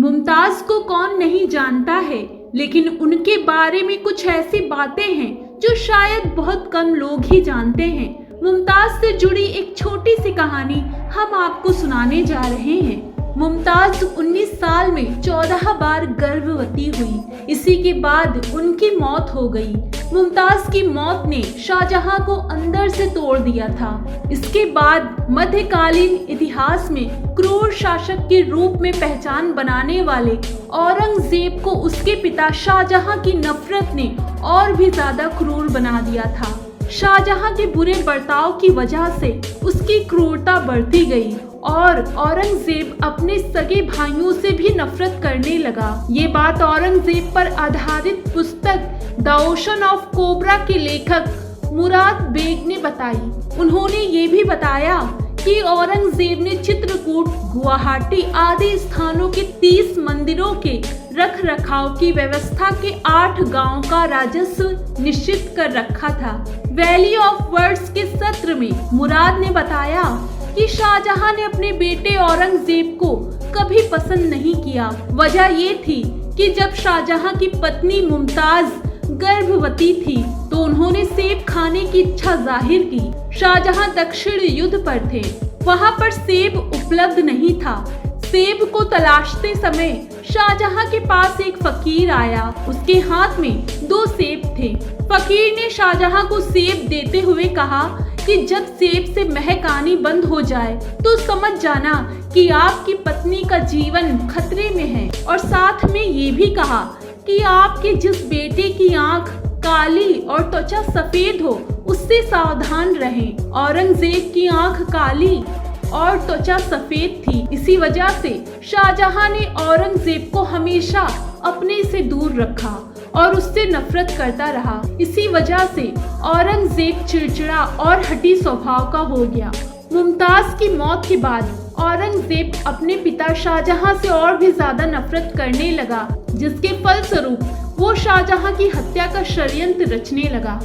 मुमताज को कौन नहीं जानता है, लेकिन उनके बारे में कुछ ऐसी बातें हैं जो शायद बहुत कम लोग ही जानते हैं। मुमताज से जुड़ी एक छोटी सी कहानी हम आपको सुनाने जा रहे हैं। मुमताज 19 साल में 14 बार गर्भवती हुई। इसी के बाद उनकी मौत हो गई। मुमताज की मौत ने शाहजहां को अंदर से तोड़ दिया था। इसके बाद मध्यकालीन इतिहास में क्रूर शासक के रूप में पहचान बनाने वाले औरंगजेब को उसके पिता शाहजहां की नफरत ने और भी ज्यादा क्रूर बना दिया था। शाहजहां के बुरे बर्ताव की वजह से उसकी क्रूरता बढ़ती गई और औरंगजेब अपने सगे भाइयों से भी नफरत करने लगा। ये बात औरंगजेब पर आधारित पुस्तक द ओशन ऑफ कोबरा के लेखक मुराद बेग ने बताई। उन्होंने ये भी बताया कि औरंगजेब ने चित्रकूट, गुवाहाटी आदि स्थानों के 30 मंदिरों के रख रखाव की व्यवस्था के 8 गांवों का राजस्व निश्चित कर रखा था। वैली ऑफ वर्ड्स के सत्र में मुराद ने बताया कि शाहजहां ने अपने बेटे औरंगजेब को कभी पसंद नहीं किया। वजह ये थी कि जब शाहजहां की पत्नी मुमताज गर्भवती थी तो उन्होंने सेब खाने की इच्छा जाहिर की। शाहजहां दक्षिण युद्ध पर थे, वहां पर सेब उपलब्ध नहीं था। सेब को तलाशते समय शाहजहां के पास एक फकीर आया। उसके हाथ में 2 सेब थे। फकीर ने शाहजहां को सेब देते हुए कहा कि जब सेब से महक आनी बंद हो जाए तो समझ जाना कि आपकी पत्नी का जीवन खतरे में है, और साथ में ये भी कहा कि आपके जिस बेटे की आंख काली और त्वचा सफेद हो उससे सावधान रहें। औरंगजेब की आंख काली और त्वचा सफेद थी। इसी वजह से शाहजहां ने औरंगजेब को हमेशा अपने से दूर रखा और उससे नफरत करता रहा। इसी वजह से औरंगजेब चिड़चिड़ा और हठी स्वभाव का हो गया। मुमताज की मौत के बाद औरंगजेब अपने पिता शाहजहां से और भी ज्यादा नफरत करने लगा, जिसके फलस्वरूप वो शाहजहां की हत्या का षड्यंत्र रचने लगा।